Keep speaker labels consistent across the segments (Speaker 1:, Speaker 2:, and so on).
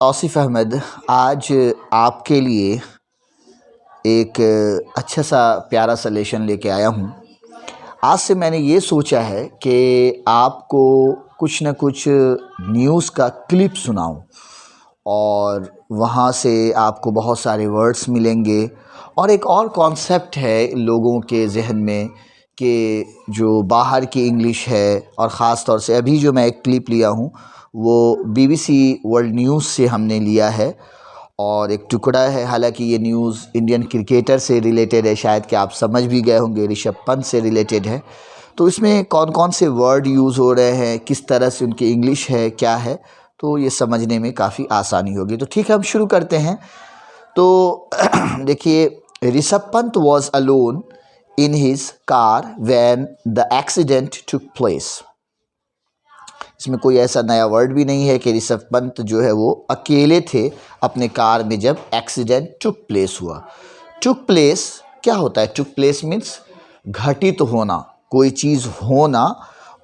Speaker 1: आसिफ अहमद आज आपके लिए एक अच्छा सा प्यारा सा लेसन लेके आया हूँ। आज से मैंने ये सोचा है कि आपको कुछ न कुछ न्यूज़ का क्लिप सुनाऊँ और वहाँ से आपको बहुत सारे वर्ड्स मिलेंगे। और एक और कॉन्सेप्ट है लोगों के जहन में कि जो बाहर की इंग्लिश है, और ख़ास तौर से अभी जो मैं एक क्लिप लिया हूँ वो BBC वर्ल्ड न्यूज़ से हमने लिया है और एक टुकड़ा है। हालांकि ये न्यूज़ इंडियन क्रिकेटर से रिलेटेड है, शायद कि आप समझ भी गए होंगे, ऋषभ पंत से रिलेटेड है। तो इसमें कौन कौन से वर्ड यूज़ हो रहे हैं, किस तरह से उनकी इंग्लिश है, क्या है, तो ये समझने में काफ़ी आसानी होगी। तो ठीक है, हम शुरू करते हैं। तो देखिए, Rishabh Pant was alone in his car when the accident took place. इसमें कोई ऐसा नया वर्ड भी नहीं है कि ऋषभ पंत जो है वो अकेले थे अपने कार में जब एक्सीडेंट टुक प्लेस हुआ। टुक प्लेस क्या होता है? टुक प्लेस मीन्स घटित होना, कोई चीज़ होना,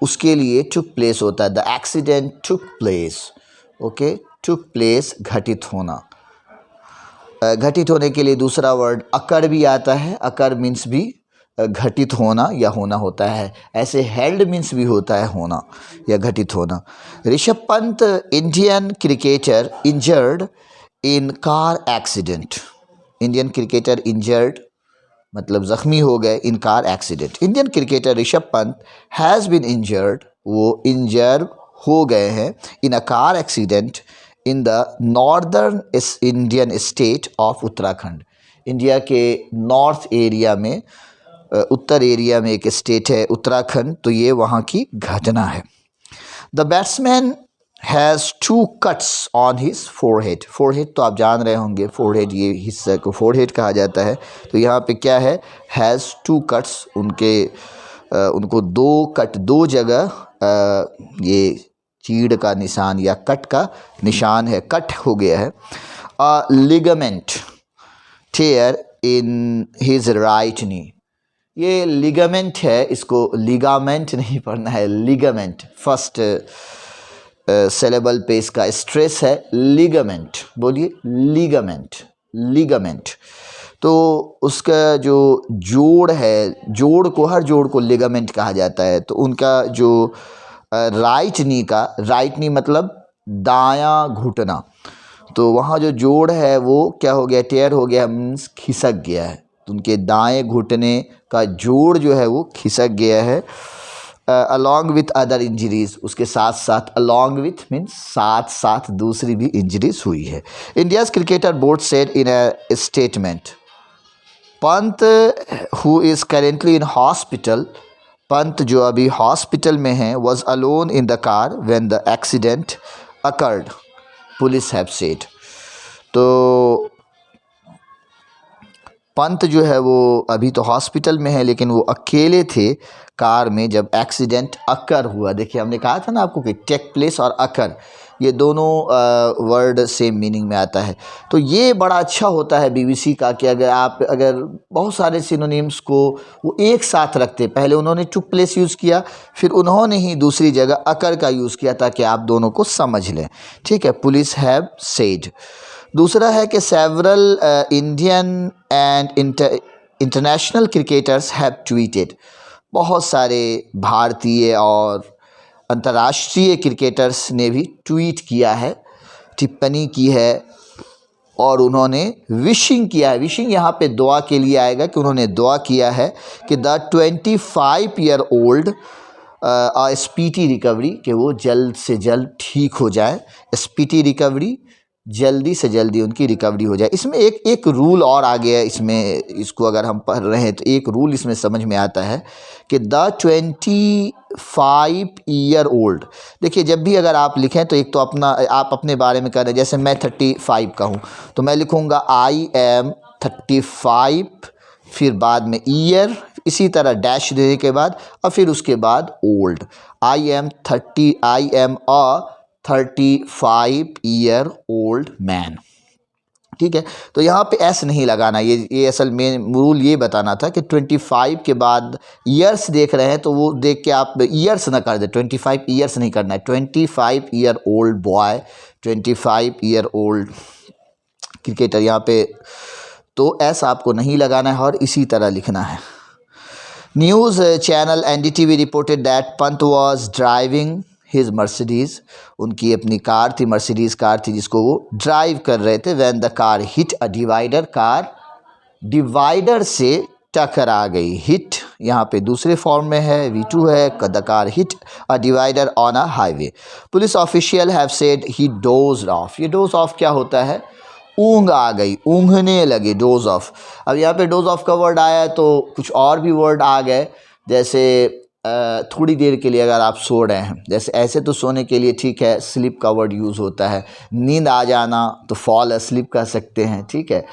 Speaker 1: उसके लिए टुक प्लेस होता है। The accident took place, okay, took place घटित होना। घटित होने के लिए दूसरा वर्ड अकर भी आता है। अकर मीन्स भी घटित होना या होना होता है। ऐसे हेल्ड मीन्स भी होता है होना या घटित होना। Rishabh Pant Indian cricketer injured in car accident. Indian cricketer injured मतलब ज़ख्मी हो गए in car accident. Indian cricketer Rishabh Pant has been injured, वो इंजर हो गए हैं in a car accident in the northern Indian state of Uttarakhand. India के नॉर्थ एरिया में, उत्तर एरिया में एक स्टेट है उत्तराखंड, तो ये वहाँ की घटना है। The batsman has 2 cuts on his forehead. Forehead तो आप जान रहे होंगे, फोरहेड ये हिस्सा को फोरहेड कहा जाता है। तो यहाँ पे क्या है? हैज़ 2 कट्स, उनको 2 कट, 2 जगह ये चीड़ का निशान या कट का निशान है, कट हो गया है। Ligament tear in his right knee. ये लिगामेंट है, इसको लिगामेंट नहीं पढ़ना है, लिगामेंट। फर्स्ट सिलेबल पे इसका स्ट्रेस है, लिगामेंट। बोलिए लिगामेंट, लिगामेंट। तो उसका जो जोड़ है, जोड़ को, हर जोड़ को लिगामेंट कहा जाता है। तो उनका जो राइट नी का, राइट नी मतलब दायां घुटना, तो वहाँ जो जोड़ है वो क्या हो गया? टेयर हो गया, मीन्स खिसक गया है। तो उनके दाएं घुटने का जोड़ जो है वो खिसक गया है। अलॉन्ग विथ अदर इंजरीज, उसके साथ साथ, अलॉन्ग विथ मीन्स साथ साथ दूसरी भी इंजरीज हुई है। India's cricketer board said in a statement, Pant who is currently in hospital, Pant जो अभी हॉस्पिटल में हैं, was alone in the car when the accident occurred, police have said. तो पंत जो है वो अभी तो हॉस्पिटल में है, लेकिन वो अकेले थे कार में जब एक्सीडेंट अकर हुआ। देखिए, हमने कहा था ना आपको कि टेक प्लेस और अकर, ये दोनों वर्ड सेम मीनिंग में आता है। तो ये बड़ा अच्छा होता है BBC का कि अगर बहुत सारे सिनोनिम्स को वो एक साथ रखते। पहले उन्होंने टुक प्लेस यूज़ किया, फिर उन्होंने ही दूसरी जगह अकर का यूज़ किया, ताकि आप दोनों को समझ लें। ठीक है, पुलिस हैव सेड। दूसरा है कि several Indian and international cricketers have tweeted. बहुत सारे भारतीय और अंतर्राष्ट्रीय क्रिकेटर्स ने भी ट्वीट किया है, टिप्पणी की है, और उन्होंने विशिंग किया है। विशिंग यहाँ पे दुआ के लिए आएगा कि उन्होंने दुआ किया है कि द 25-year-old स्पीडी रिकवरी, कि वो जल्द से जल्द ठीक हो जाए। स्पीडी रिकवरी, जल्दी से जल्दी उनकी रिकवरी हो जाए। इसमें एक रूल और आ गया है। इसमें, इसको अगर हम पढ़ रहे हैं तो एक रूल इसमें समझ में आता है कि द 25-year-old। देखिए, जब भी अगर आप लिखें तो एक तो आप अपने बारे में कह रहे हैं। जैसे मैं 35 का हूँ तो मैं लिखूँगा I am 35, फिर बाद में ईयर, इसी तरह डैश देने के बाद, और फिर उसके बाद old. I am a 35-year-old man। ठीक है। तो यहाँ पे एस नहीं लगाना, ये असल में रूल ये बताना था कि 25 के बाद ईयर्स देख रहे हैं तो वो देख के आप ईयर्स ना कर दे, 25 ईयर्स नहीं करना है, 25 year old boy, 25 year old cricketer यहाँ पे, तो एस आपको नहीं लगाना है और इसी तरह लिखना है। News channel NDTV reported that Pant was driving his Mercedes, उनकी अपनी कार थी, मर्सिडीज़ कार थी जिसको वो ड्राइव कर रहे थे। When the car hit a divider, car divider से टकरा गई। हिट यहाँ पे दूसरे फॉर्म में है, V2 है, the car hit a divider on a highway. Police official have said he dozed of. ये डोज ऑफ क्या होता है? ऊँघ आ गई, ऊँघने लगे, डोज ऑफ। अब यहाँ पे डोज ऑफ का वर्ड आया है तो कुछ और भी वर्ड आ गए, जैसे थोड़ी देर के लिए अगर आप सो रहे हैं, जैसे ऐसे तो सोने के लिए ठीक है, स्लीप का वर्ड यूज़ होता है। नींद आ जाना तो फॉल अस्लीप कह सकते हैं, ठीक है।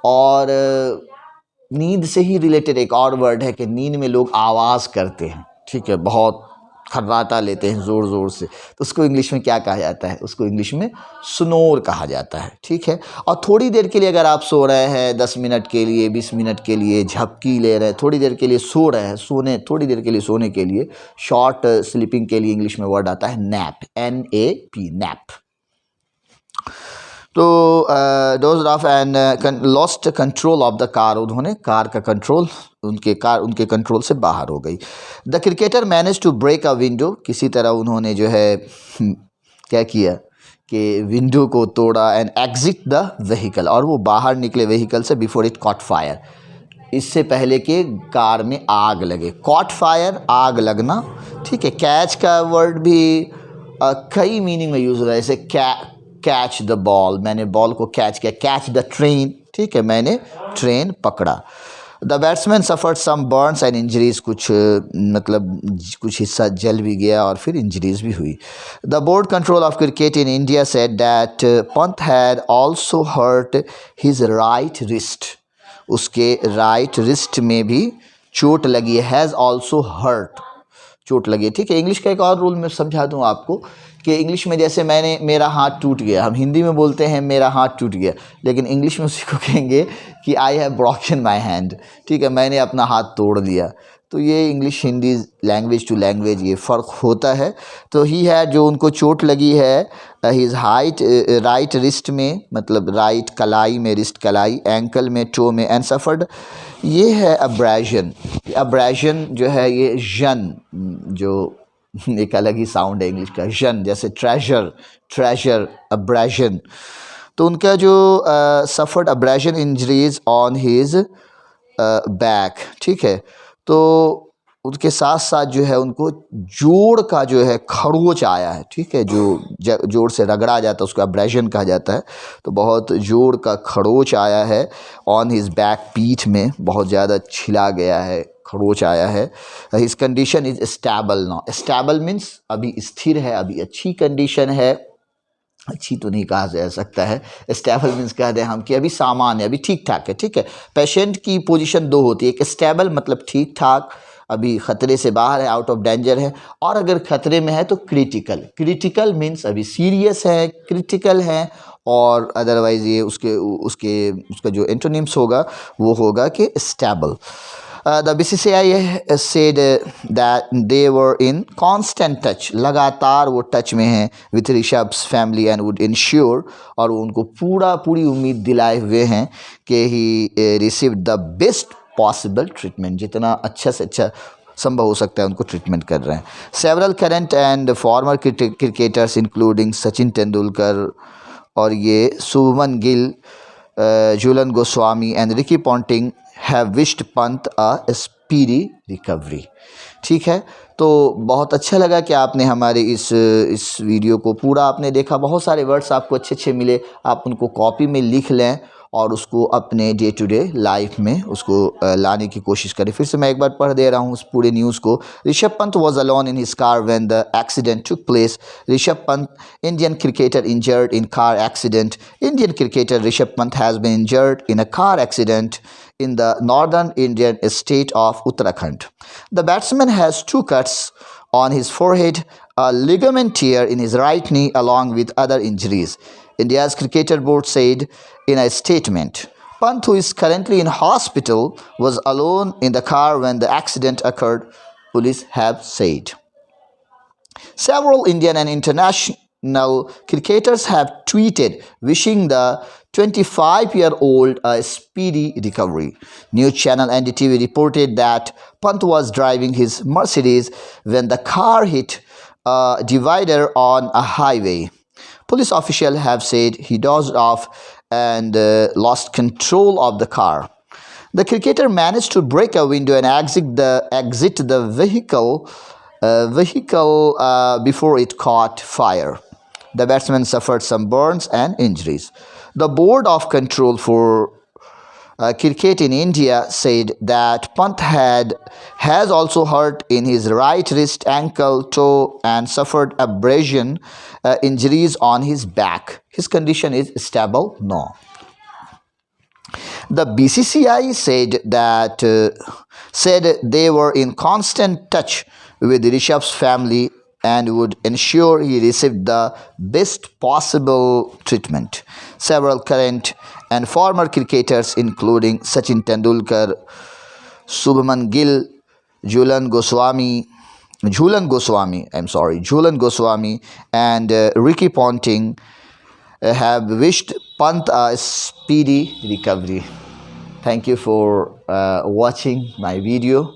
Speaker 1: और नींद से ही रिलेटेड एक और वर्ड है कि नींद में लोग आवाज़ करते हैं, ठीक है, बहुत खर्राटा लेते हैं ज़ोर ज़ोर से, तो उसको इंग्लिश में क्या कहा जाता है? उसको इंग्लिश में स्नोर कहा जाता है, ठीक है। और थोड़ी देर के लिए अगर आप सो रहे हैं, 10 मिनट के लिए, 20 मिनट के लिए झपकी ले रहे हैं, थोड़ी देर के लिए सो रहे हैं, थोड़ी देर के लिए सोने के लिए, शॉर्ट स्लीपिंग के लिए इंग्लिश में वर्ड आता है नैप, NAP, नैप। तो dozed off and lost control of the car, उन्होंने कार का कंट्रोल, उनके कंट्रोल से बाहर हो गई। The cricketer manage to break a window, किसी तरह उन्होंने जो है क्या किया कि विंडो को तोड़ा, एंड एग्जिट द व्हीकल, और वो बाहर निकले व्हीकल से, बिफोर इट कॉट फायर, इससे पहले कि कार में आग लगे। कॉट फायर, आग लगना, ठीक है। कैच का वर्ड भी कई मीनिंग में यूज़ हो रहा है, जैसे कैच द बॉल, मैंने बॉल को कैच किया। कैच द ट्रेन, ठीक है, मैंने ट्रेन पकड़ा। The batsman suffered some burns and injuries, कुछ हिस्सा जल भी गया और फिर इंजरीज भी हुई। The board control of cricket in India said that Pant had also hurt his right wrist, उसके राइट रिस्ट में भी चोट लगी है। हैज़ ऑल्सो हर्ट, चोट लगी है, ठीक है। इंग्लिश का एक और रूल मैं समझा दूं आपको कि इंग्लिश में जैसे मेरा हाथ टूट गया, हम हिंदी में बोलते हैं मेरा हाथ टूट गया, लेकिन इंग्लिश में उसी को कहेंगे कि I have broken my hand, ठीक है, मैंने अपना हाथ तोड़ दिया। तो ये English Hindi language to language ये फ़र्क होता है। तो ही है, जो उनको चोट लगी है हिज राइट रिस्ट में, मतलब राइट कलाई में, रिस्ट कलाई, एंकल में, टो में, एंड सफर्ड, ये है अब्रेजन। अब्रेजन जो है ये जन, जो एक अलग ही साउंड है इंग्लिश का, जन, जैसे ट्रेजर, अब्रेजन। तो उनका जो suffered abrasion injuries on his back, ठीक है। तो उसके साथ साथ जो है उनको जोड़ का जो है खरोच आया है, ठीक है, जो जोड़ से रगड़ा जाता है उसको अब्रेजन कहा जाता है। तो बहुत जोड़ का खरोच आया है ऑन हिज बैक, पीठ में बहुत ज़्यादा छिला गया है, खरोच आया है। His condition is stable now, stable means अभी स्थिर है, अभी अच्छी कंडीशन है, अच्छी तो नहीं कहा जा सकता है, स्टेबल मीन्स कह दें हम कि अभी सामान्य, अभी ठीक ठाक है, ठीक है। पेशेंट की पोजीशन दो होती है, एक स्टेबल मतलब ठीक ठाक, अभी ख़तरे से बाहर है, आउट ऑफ डेंजर है, और अगर ख़तरे में है तो क्रिटिकल मीन्स अभी सीरियस है, क्रिटिकल है, और अदरवाइज़ ये उसका जो एंटोनिम्स होगा वो होगा कि stable. The BCCI said that they were in constant touch, लगातार वो टच में हैं with ऋषभ's family and would ensure, और वो उनको पूरी उम्मीद दिलाए हुए हैं कि he received the best possible treatment, जितना अच्छा से अच्छा संभव हो सकता है उनको ट्रीटमेंट कर रहे हैं। Several current and former cricketers including Sachin Tendulkar, और ये Shubman Gill, Jhulan Goswami and Ricky Ponting have wished Pant a speedy recovery, ठीक है। तो बहुत अच्छा लगा कि आपने हमारे इस वीडियो को पूरा आपने देखा। बहुत सारे वर्ड्स आपको अच्छे मिले, आप उनको कॉपी में लिख लें और उसको अपने डे टू डे लाइफ में उसको लाने की कोशिश करें। फिर से मैं एक बार पढ़ दे रहा हूँ उस पूरे न्यूज़ को। Rishabh Pant was alone in his car when the accident took place. Rishabh Pant, Indian cricketer injured in car accident. Indian cricketer Rishabh Pant has been injured in a car accident in the northern Indian state of Uttarakhand. The batsman has 2 cuts on his forehead, a ligament tear in his right knee, along with other injuries. India's cricketer board said in a statement. Pant, who is currently in hospital, was alone in the car when the accident occurred, police have said. Several Indian and international cricketers have tweeted wishing the 25-year-old a speedy recovery. News channel NDTV reported that Pant was driving his Mercedes when the car hit a divider on a highway. Police officials have said he dozed off and lost control of the car. The cricketer managed to break a window and exit the vehicle before it caught fire. The batsman suffered some burns and injuries. The Board of Control for Cricket in India said that Pant has also hurt in his right wrist, ankle, toe, and suffered abrasion injuries on his back. His condition is stable now. The BCCI said they were in constant touch with Rishabh's family and would ensure he received the best possible treatment. Several current and former cricketers, including Sachin Tendulkar, Shubman Gill, Jhulan Goswami, and Ricky Ponting have wished Pant a speedy recovery. Thank you for watching my video.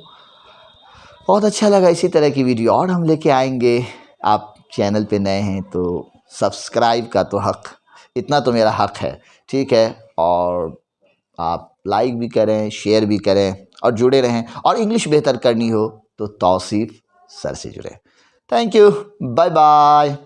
Speaker 1: बहुत अच्छा लगा इसी तरह की video और हम लेके आएंगे। आप चैनल पे नए हैं तो सब्सक्राइब का तो हक, इतना तो मेरा हक है, ठीक है। और आप लाइक भी करें, शेयर भी करें और जुड़े रहें। और इंग्लिश बेहतर करनी हो तो तौसीफ सर से जुड़ें। Thank you, bye bye.